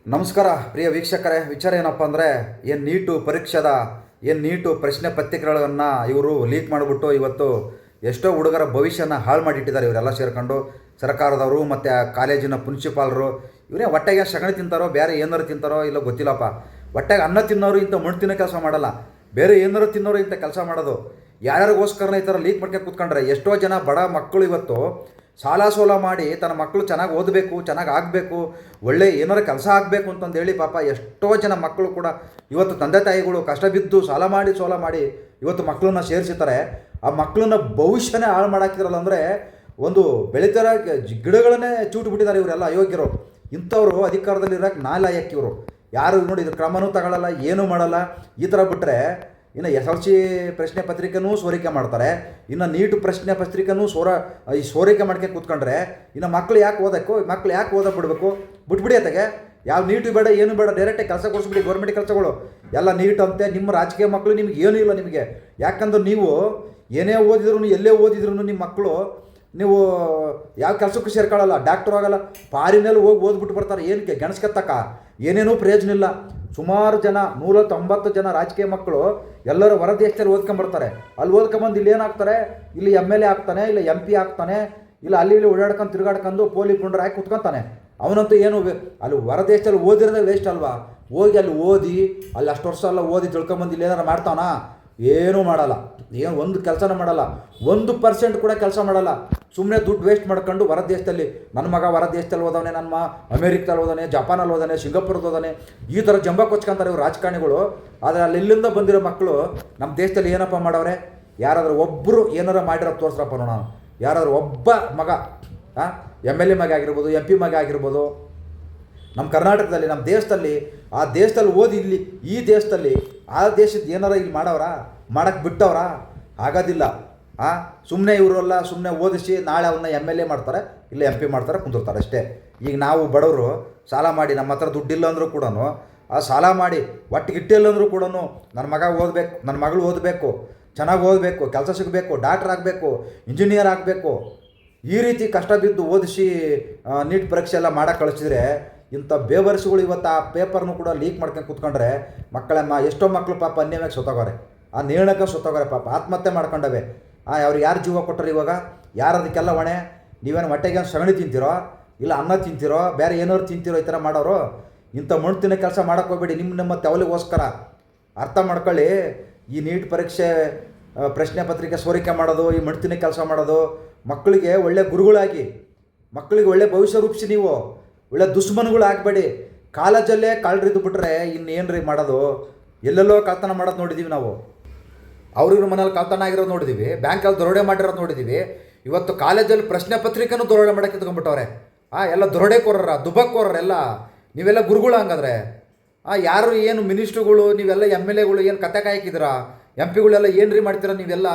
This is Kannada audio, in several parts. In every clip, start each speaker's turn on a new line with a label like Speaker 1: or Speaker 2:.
Speaker 1: ನಮಸ್ಕಾರ ಪ್ರಿಯ ವೀಕ್ಷಕರೇ. ವಿಚಾರ ಏನಪ್ಪ ಅಂದರೆ ನೀಟು ಪ್ರಶ್ನೆ ಪತ್ರಿಕೆಗಳನ್ನು ಇವರು ಲೀಕ್ ಮಾಡಿಬಿಟ್ಟು ಇವತ್ತು ಎಷ್ಟೋ ಹುಡುಗರ ಭವಿಷ್ಯನ ಹಾಳು ಮಾಡಿಟ್ಟಿದ್ದಾರೆ. ಇವರೆಲ್ಲ ಸೇರ್ಕೊಂಡು ಸರ್ಕಾರದವರು ಮತ್ತು ಕಾಲೇಜಿನ ಪ್ರಿನ್ಸಿಪಾಲರು ಇವರೇ ಹೊಟ್ಟೆಗೆ ಸಗಣಿ ತಿಂತಾರೋ ಬೇರೆ ಏನಾರು ತಿಂತಾರೋ ಇಲ್ಲ ಗೊತ್ತಿಲ್ಲಪ್ಪ. ಹೊಟ್ಟೆಗೆ ಅನ್ನ ತಿನ್ನೋರು ಇಂಥ ಮಣ್ಣು ತಿನ್ನೋ ಕೆಲಸ ಮಾಡಲ್ಲ, ಬೇರೆ ಏನಾರು ತಿನ್ನೋರು ಇಂಥ ಕೆಲಸ ಮಾಡೋದು. ಯಾರ್ಯಾರಿಗೋಸ್ಕರನೇ ಈ ಥರ ಲೀಕ್ ಮಾಡ್ಕೊಂಡು ಕೂತ್ಕೊಂಡ್ರೆ ಎಷ್ಟೋ ಜನ ಬಡ ಮಕ್ಕಳು ಇವತ್ತು ಸಾಲ ಸೋಲ ಮಾಡಿ ತನ್ನ ಮಕ್ಕಳು ಚೆನ್ನಾಗಿ ಓದಬೇಕು, ಚೆನ್ನಾಗಿ ಆಗಬೇಕು, ಒಳ್ಳೆ ಏನಾರು ಕೆಲಸ ಆಗಬೇಕು ಅಂತಂದೇಳಿ ಪಾಪ ಎಷ್ಟೋ ಜನ ಮಕ್ಕಳು ಕೂಡ ಇವತ್ತು ತಂದೆ ತಾಯಿಗಳು ಕಷ್ಟ ಬಿದ್ದು ಸಾಲ ಮಾಡಿ ಇವತ್ತು ಮಕ್ಕಳನ್ನ ಸೇರಿಸಿರ್ತಾರೆ. ಆ ಮಕ್ಕಳನ್ನ ಭವಿಷ್ಯನೇ ಹಾಳು ಮಾಡಾಕಿದ್ರಲ್ಲ ಅಂದರೆ ಒಂದು ಬೆಳೀತಾರ ಗಿಡಗಳನ್ನೇ ಚೂಟು ಬಿಟ್ಟಿದ್ದಾರೆ ಇವರೆಲ್ಲ ಅಯೋಗ್ಯರು. ಇಂಥವ್ರು ಅಧಿಕಾರದಲ್ಲಿರೋಕೆ ನಾಲಾಯಕ್ ಇವರು. ಯಾರು ನೋಡಿ ಇದ್ರ ಕ್ರಮನೂ ತಗೊಳ್ಳಲ್ಲ, ಏನೂ ಮಾಡಲ್ಲ. ಈ ಥರ ಬಿಟ್ಟರೆ ಇನ್ನು SLC ಪ್ರಶ್ನೆ ಪತ್ರಿಕೆನೂ ಸೋರಿಕೆ ಮಾಡ್ತಾರೆ, ಇನ್ನು ನೀಟು ಪ್ರಶ್ನೆ ಪತ್ರಿಕೆನೂ ಸೋರಿಕೆ ಮಾಡ್ಕೊಂಡು ಕೂತ್ಕೊಂಡ್ರೆ ಇನ್ನು ಮಕ್ಕಳು ಯಾಕೆ ಓದಕ್ಕೆ ಬಿಡಬೇಕು? ಬಿಟ್ಬಿಡಿ ಅತ್ತಗೆ. ಯಾವ ನೀಟು ಬೇಡ, ಏನು ಬೇಡ, ಡೈರೆಕ್ಟಾಗಿ ಕೆಲಸ ಕೊಡಿಸ್ಬಿಡಿ. ಗೌರ್ಮೆಂಟ್ ಕೆಲಸಗಳು ಎಲ್ಲ ನೀಟ್ ಅಂತೆ. ನಿಮ್ಮ ರಾಜಕೀಯ ಮಕ್ಕಳು ನಿಮ್ಗೆ ಏನೂ ಇಲ್ಲ ನಿಮಗೆ. ಯಾಕಂದ್ರೆ ನೀವು ಏನೇ ಓದಿದ್ರು, ಎಲ್ಲೇ ಓದಿದ್ರು ನಿಮ್ಮ ಮಕ್ಕಳು ನೀವು ಯಾವ ಕೆಲಸಕ್ಕೂ ಸೇರ್ಕೊಳ್ಳಲ್ಲ, ಡಾಕ್ಟ್ರು ಆಗಲ್ಲ, ಪಾರಿನಲ್ಲಿ ಹೋಗಿ ಓದ್ಬಿಟ್ಟು ಬರ್ತಾರೆ. ಏನಕ್ಕೆ ಗೆಣಸ್ಕತ್ತಕ್ಕ ಏನೇನೂ ಪ್ರಯೋಜನ ಇಲ್ಲ. ಸುಮಾರು ಜನ 190 ಜನ ರಾಜಕೀಯ ಮಕ್ಕಳು ಎಲ್ಲರೂ ಹೊರ ದೇಶದಲ್ಲಿ ಓದ್ಕೊಂಬರ್ತಾರೆ. ಅಲ್ಲಿ ಓದ್ಕೊಂಬಂದು ಇಲ್ಲಿ ಏನಾಗ್ತಾರೆ, ಇಲ್ಲಿ MLA ಆಗ್ತಾನೆ, ಇಲ್ಲ MP ಆಗ್ತಾನೆ, ಇಲ್ಲ ಅಲ್ಲಿ ಓಡಾಡ್ಕೊಂಡು ತಿರುಗಾಡ್ಕೊಂಡು ಪೋಲಿ ಪುಂಡ್ರ ಹಾಕಿ ಕುತ್ಕೊತಾನೆ. ಅವನಂತೂ ಏನು ಅಲ್ಲಿ ಹೊರ ದೇಶದಲ್ಲಿ ಓದಿರೋದೇ ವೇಸ್ಟ್ ಅಲ್ವಾ? ಹೋಗಿ ಅಲ್ಲಿ ಓದಿ ಅಲ್ಲಿ ಅಷ್ಟು ವರ್ಷ ಎಲ್ಲ ಓದಿ ತಿಳ್ಕೊಂಬಂದು ಇಲ್ಲಿ ಏನಾರು ಮಾಡ್ತಾವನಾ? ಏನೂ ಮಾಡಲ್ಲ. ಏನು ಒಂದು ಕೆಲಸನೂ ಮಾಡಲ್ಲ. 1% ಕೂಡ ಕೆಲಸ ಮಾಡಲ್ಲ. ಸುಮ್ಮನೆ ದುಡ್ಡು ವೇಸ್ಟ್ ಮಾಡ್ಕೊಂಡು ಹೊರ ದೇಶದಲ್ಲಿ ನನ್ನ ಮಗ ಹೊರ ದೇಶದಲ್ಲಿ ಓದವನೇ, ನನ್ನ ಅಮೇರಿಕದಲ್ಲಿ ಓದಾನೆ, ಜಪಾನಲ್ಲಿ ಓದಾನೆ, ಸಿಂಗಾಪುರದ ಓದಾನೆ, ಈ ಥರ ಜಂಬ ಕೊಚ್ಕೊಂತಾರೆ ಇವರು ರಾಜಕಾರಣಿಗಳು. ಆದರೆ ಅಲ್ಲೆಲ್ಲಿಂದ ಬಂದಿರೋ ಮಕ್ಕಳು ನಮ್ಮ ದೇಶದಲ್ಲಿ ಏನಪ್ಪ ಮಾಡವ್ರೆ? ಯಾರಾದರೂ ಒಬ್ಬರು ಏನಾರು ಮಾಡಿರೋ ತೋರಿಸ್ರಪ್ಪ ನೋಡೋಣ. ಯಾರಾದರೂ ಒಬ್ಬ ಮಗ MLA ಮಗ ಆಗಿರ್ಬೋದು, MP ಮಗ ಆಗಿರ್ಬೋದು, ನಮ್ಮ ಕರ್ನಾಟಕದಲ್ಲಿ ನಮ್ಮ ದೇಶದಲ್ಲಿ ಆ ದೇಶದಲ್ಲಿ ಓದಿ ಇಲ್ಲಿ ಈ ದೇಶದಲ್ಲಿ ಆ ದೇಶದ ಏನಾರ ಇಲ್ಲಿ ಮಾಡೋಕ್ಕೆ ಬಿಟ್ಟವ್ರಾ? ಆಗೋದಿಲ್ಲ. ಸುಮ್ಮನೆ ಇವರೆಲ್ಲ ಸುಮ್ಮನೆ ಓದಿಸಿ ನಾಳೆ ಅವನ್ನ MLA ಮಾಡ್ತಾರೆ, ಇಲ್ಲ MP ಮಾಡ್ತಾರೆ, ಕುಂದಿರ್ತಾರೆ ಅಷ್ಟೇ. ಈಗ ನಾವು ಬಡವರು ಸಾಲ ಮಾಡಿ ನಮ್ಮ ಹತ್ರ ದುಡ್ಡಿಲ್ಲ ಅಂದರೂ ಕೂಡ ಆ ಸಾಲ ಮಾಡಿ ಒಟ್ಟಿಗಿಟ್ಟಿಲ್ಲ ಅಂದರೂ ಕೂಡ ನನ್ನ ಮಗ ಓದಬೇಕು, ನನ್ನ ಮಗಳು ಓದಬೇಕು, ಚೆನ್ನಾಗಿ ಓದಬೇಕು, ಕೆಲಸ ಸಿಗಬೇಕು, ಡಾಕ್ಟ್ರ್ ಆಗಬೇಕು, ಇಂಜಿನಿಯರ್ ಆಗಬೇಕು, ಈ ರೀತಿ ಕಷ್ಟ ಬಿದ್ದು ಓದಿಸಿ ನೀಟ್ ಪರೀಕ್ಷೆ ಎಲ್ಲ ಮಾಡೋಕ್ಕೆ ಕಳಿಸಿದ್ರೆ ಇಂಥ ಬೇವರ್ಸುಗಳು ಇವತ್ತು ಆ ಪೇಪರ್ನು ಕೂಡ ಲೀಕ್ ಮಾಡ್ಕೊಂಡು ಕೂತ್ಕೊಂಡ್ರೆ ಎಷ್ಟೋ ಮಕ್ಕಳು ಪಾಪ ಅನ್ಯವಾಗಿ ಸೊತ್ತೋಗೋರೆ, ಆ ನೇಣಕ್ಕೆ ಸೊತ್ತೋಗೋರೆ, ಪಾಪ ಆತ್ಮಹತ್ಯೆ ಮಾಡ್ಕೊಂಡವೆ. ಅವ್ರು ಯಾರು ಜೀವ ಕೊಟ್ಟರು ಇವಾಗ? ಯಾರು ಅದಕ್ಕೆಲ್ಲ ಹೊಣೆ? ನೀವೇನು ಹೊಟ್ಟೆಗೆ ಸಗಣಿ ತಿಂತೀರೋ, ಇಲ್ಲ ಅನ್ನ ತಿಂತೀರೋ, ಬೇರೆ ಏನಾದ್ರು ತಿಂತೀರೋ? ಈ ಥರ ಮಾಡೋರು ಇಂಥ ಮಣ್ಣು ತಿನ್ನೋ ಕೆಲಸ ಮಾಡೋಕ್ಕೆ ಹೋಗ್ಬೇಡಿ. ನಿಮ್ಮ ತೆವಲಿಗೋಸ್ಕರ ಅರ್ಥ ಮಾಡ್ಕೊಳ್ಳಿ. ಈ ನೀಟ್ ಪರೀಕ್ಷೆ ಪ್ರಶ್ನೆ ಪತ್ರಿಕೆ ಸೋರಿಕೆ ಮಾಡೋದು, ಈ ಮಣ್ಣು ತಿನ್ನೋ ಕೆಲಸ ಮಾಡೋದು, ಮಕ್ಕಳಿಗೆ ಒಳ್ಳೆ ಗುರುಗಳಾಗಿ ಮಕ್ಕಳಿಗೆ ಒಳ್ಳೆ ಭವಿಷ್ಯ ರೂಪಿಸಿ ನೀವು ಒಳ್ಳೆ ದುಶ್ಮನ್ಗಳು ಆಗಬೇಡಿ. ಕಾಲೇಜಲ್ಲೇ ಕಳ್ರಿದ್ದು ಬಿಟ್ರೆ ಇನ್ನೇನು ಮಾಡೋದು? ಎಲ್ಲೆಲ್ಲೋ ಕಳ್ತನ ಮಾಡೋದು ನೋಡಿದ್ದೀವಿ ನಾವು. ಅವ್ರಿವ್ರ ಮನೇಲಿ ಕಳ್ತನ ಆಗಿರೋದು ನೋಡಿದ್ದೀವಿ, ಬ್ಯಾಂಕಲ್ಲಿ ದರೋಡೆ ಮಾಡಿರೋದು ನೋಡಿದ್ದೀವಿ. ಇವತ್ತು ಕಾಲೇಜಲ್ಲಿ ಪ್ರಶ್ನೆ ಪತ್ರಿಕೆನೂ ದರೋಡೆ ಮಾಡೋಕ್ಕೆ ಕಿತ್ಕೊಂಡ್ಬಿಟ್ಟವ್ರೆ. ಎಲ್ಲ ದರೋಡೆಕೋರರ, ದುಬಕ್ಕೋರರೆಲ್ಲ ನೀವೆಲ್ಲ ಗುರುಗಳು ಹಂಗಾದ್ರೆ. ಯಾರು ಏನು ಮಿನಿಸ್ಟ್ರುಗಳು, ನೀವೆಲ್ಲ MLAಗಳು ಏನು ಕತೆ ಕಾಯ್ಕಿದ್ದೀರಾ? MP ಗಳೆಲ್ಲ ಏನು ಮಾಡ್ತೀರಾ ನೀವೆಲ್ಲ?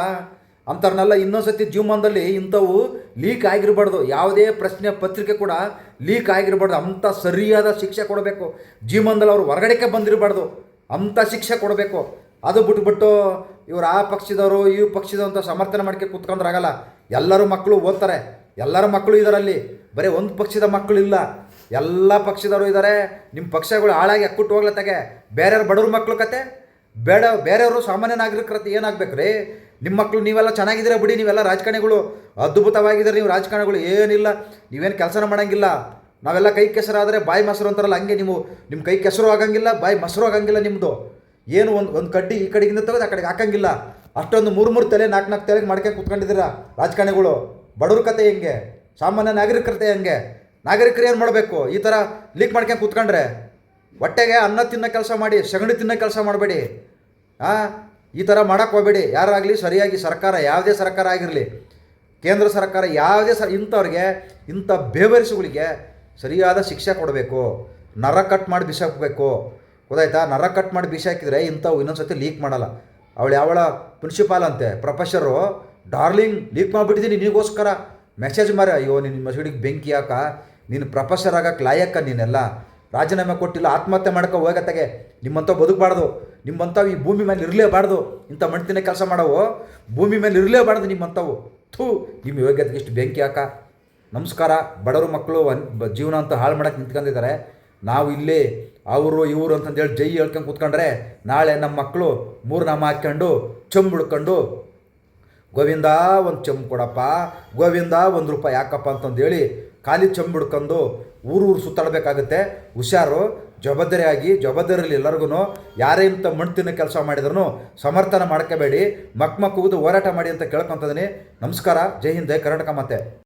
Speaker 1: ಅಂಥವ್ರನ್ನೆಲ್ಲ ಇನ್ನೊಂದ್ಸತಿ ಜೀವಮಾನದಲ್ಲಿ ಇಂಥವು ಲೀಕ್ ಆಗಿರಬಾರ್ದು. ಯಾವುದೇ ಪ್ರಶ್ನೆ ಪತ್ರಿಕೆ ಕೂಡ ಲೀಕ್ ಆಗಿರಬಾರ್ದು. ಅಂಥ ಸರಿಯಾದ ಶಿಕ್ಷೆ ಕೊಡಬೇಕು. ಜೀವಮಾನದಲ್ಲಿ ಅವರು ಹೊರಗಡೆಗೆ ಬಂದಿರಬಾರ್ದು, ಅಂಥ ಶಿಕ್ಷೆ ಕೊಡಬೇಕು. ಅದು ಬಿಟ್ಬಿಟ್ಟು ಇವರು ಆ ಪಕ್ಷದವರು ಈ ಪಕ್ಷದವರು ಅಂತ ಸಮರ್ಥನೆ ಮಾಡ್ಕೊಂಡು ಕೂತ್ಕೊಂಡ್ರಾಗಲ್ಲ. ಎಲ್ಲರೂ ಮಕ್ಕಳು ಓದ್ತಾರೆ, ಎಲ್ಲರ ಮಕ್ಕಳು ಇದರಲ್ಲಿ, ಬರೀ ಒಂದು ಪಕ್ಷದ ಮಕ್ಕಳು ಇಲ್ಲ, ಎಲ್ಲ ಪಕ್ಷದವರು ಇದ್ದಾರೆ. ನಿಮ್ಮ ಪಕ್ಷಗಳು ಹಾಳಾಗಿ ಅಕ್ಕುಟ್ಟು ಹೋಗ್ಲತ್ತಾಗೆ. ಬೇರೆಯವ್ರು ಬಡವ್ರ ಮಕ್ಕಳು ಕತೆ ಬೇಡ, ಬೇರೆಯವರು ಸಾಮಾನ್ಯ ನಾಗರಿಕರತೆ ಏನಾಗಬೇಕು ರೀ? ನಿಮ್ಮ ಮಕ್ಕಳು ನೀವೆಲ್ಲ ಚೆನ್ನಾಗಿದ್ದೀರಾ ಬಿಡಿ, ನೀವೆಲ್ಲ ರಾಜಕಾರಣಿಗಳು ಅದ್ಭುತವಾಗಿದ್ದಾರೆ. ನೀವು ರಾಜಕಾರಣಿಗಳು ಏನಿಲ್ಲ, ನೀವೇನು ಕೆಲಸನ ಮಾಡೋಂಗಿಲ್ಲ. ನಾವೆಲ್ಲ ಕೈ ಕೆಸರಾದರೆ ಬಾಯಿ ಮೊಸರು ಅಂತಾರಲ್ಲ, ಹಂಗೆ ನಿಮ್ಮ ಕೈ ಕೆಸರು ಆಗಂಗಿಲ್ಲ, ಬಾಯಿ ಮೊಸರು ಆಗಂಗಿಲ್ಲ. ನಿಮ್ಮದು ಏನು ಒಂದು ಕಡ್ಡಿ ಈ ಕಡೆಗಿಂದ ತೆಗೆದು ಆ ಕಡೆಗೆ ಹಾಕಂಗಿಲ್ಲ. ಅಷ್ಟೊಂದು 3 ತಲೆ 4 ತಲೆಗೆ ಮಾಡ್ಕೊಂಡು ಕೂತ್ಕೊಂಡಿದ್ದೀರಾ ರಾಜಕಾರಣಿಗಳು. ಬಡವ್ರ ಕತೆ ಹೆಂಗೆ? ಸಾಮಾನ್ಯ ನಾಗರಿಕರತೆ ಹೆಂಗೆ? ನಾಗರಿಕರು ಏನು ಮಾಡಬೇಕು? ಈ ಥರ ಲೀಕ್ ಮಾಡ್ಕೊಂಡು ಕೂತ್ಕೊಂಡ್ರೆ ಹೊಟ್ಟೆಗೆ ಅನ್ನ ತಿನ್ನೋ ಕೆಲಸ ಮಾಡಿ, ಸಗಣಿ ತಿನ್ನೋ ಕೆಲಸ ಮಾಡಬೇಡಿ. ಈ ಥರ ಮಾಡೋಕ್ಕೆ ಹೋಗಬೇಡಿ. ಯಾರಾಗಲಿ ಸರಿಯಾಗಿ ಸರ್ಕಾರ, ಯಾವುದೇ ಸರ್ಕಾರ ಆಗಿರಲಿ, ಕೇಂದ್ರ ಸರ್ಕಾರ ಯಾವುದೇ ಇಂಥವ್ರಿಗೆ, ಇಂಥ ಬೇವರಿಸುಗಳಿಗೆ ಸರಿಯಾದ ಶಿಕ್ಷೆ ಕೊಡಬೇಕು. ನರ ಕಟ್ ಮಾಡಿ ಬಿಸಾಕಬೇಕು, ಗೊತ್ತಾಯ್ತಾ? ನರ ಕಟ್ ಮಾಡಿ ಬಿಸಾಕಿದ್ರೆ ಇಂಥವು ಇನ್ನೊಂದು ಸತಿ ಲೀಕ್ ಮಾಡಲ್ಲ. ಅವಳು ಯಾವಳ ಪ್ರಿನ್ಸಿಪಾಲ್ ಅಂತೆ, ಪ್ರೊಫೆಸರು, ಡಾರ್ಲಿಂಗ್ ಲೀಕ್ ಮಾಡಿಬಿಟ್ಟಿದ್ದೀನಿ ನಿನಗೋಸ್ಕರ ಮೆಸೇಜ್ ಮಾರ. ಅಯ್ಯೋ ನಿನ್ನ ಮಸೂಡಿಗೆ ಬೆಂಕಿ ಯಾಕ? ನೀನು ಪ್ರೊಫೆಸರ್ ಆಗಕ್ಕೆ ಲಾಯಕ್ಕ? ನೀನೆಲ್ಲ ರಾಜೀನಾಮೆ ಕೊಟ್ಟಿಲ್ಲ, ಆತ್ಮಹತ್ಯೆ ಮಾಡ್ಕೊ ಹೋಗತ್ತಾಗೆ. ನಿಮ್ಮಂಥವು ಬದುಕಬಾರ್ದು, ನಿಮ್ಮಂಥವು ಈ ಭೂಮಿ ಮೇಲೆ ಇರಲೇಬಾರ್ದು. ಇಂಥ ಮಣ್ತಿನ ಕೆಲಸ ಮಾಡವು ಭೂಮಿ ಮೇಲೆ ಇರಲೇಬಾರ್ದು ನಿಮ್ಮಂಥವು. ನಿಮ್ಮ ಯೋಗ್ಯತೆಗೆ ಇಷ್ಟು ಬೆಂಕಿ ಯಾಕ? ನಮಸ್ಕಾರ. ಬಡವರು ಮಕ್ಕಳು ಜೀವನ ಅಂತ ಹಾಳು ಮಾಡೋಕ್ಕೆ ನಿಂತ್ಕೊಂಡಿದ್ದಾರೆ. ನಾವು ಇಲ್ಲಿ ಅವರು ಇವರು ಅಂತಂದೇಳಿ ಜೈ ಹೇಳ್ಕೊಂಡು ಕೂತ್ಕೊಂಡ್ರೆ ನಾಳೆ ನಮ್ಮ ಮಕ್ಕಳು ಮೂರು ನಾಮ ಹಾಕ್ಕೊಂಡು ಚಂಬು ಹಿಡ್ಕೊಂಡು ಗೋವಿಂದ ಒಂದು ಚೆಂಬು ಕೊಡಪ್ಪ, ಗೋವಿಂದ ₹1 ಯಾಕಪ್ಪ ಅಂತಂದೇಳಿ ಖಾಲಿ ಚೆಂಬು ಹಿಡ್ಕೊಂಡು ಊರು ಸುತ್ತಾಡಬೇಕಾಗುತ್ತೆ. ಹುಷಾರು, ಜವಾಬ್ದಾರಿಯಲ್ಲಿ ಎಲ್ಲರಿಗೂ ಯಾರೇ ಇಂಥ ಮಣ್ಣು ತಿನ್ನೋ ಕೆಲಸ ಮಾಡಿದ್ರೂ ಸಮರ್ಥನ ಮಾಡ್ಕೋಬೇಡಿ, ಮಕ್ಕುವುದು ಹೋರಾಟ ಮಾಡಿ ಅಂತ ಕೇಳ್ಕೊತಿದ್ದೀನಿ. ನಮಸ್ಕಾರ. ಜೈ ಹಿಂದ್, ಜೈ ಕರ್ನಾಟಕ. ಮತ್ತೆ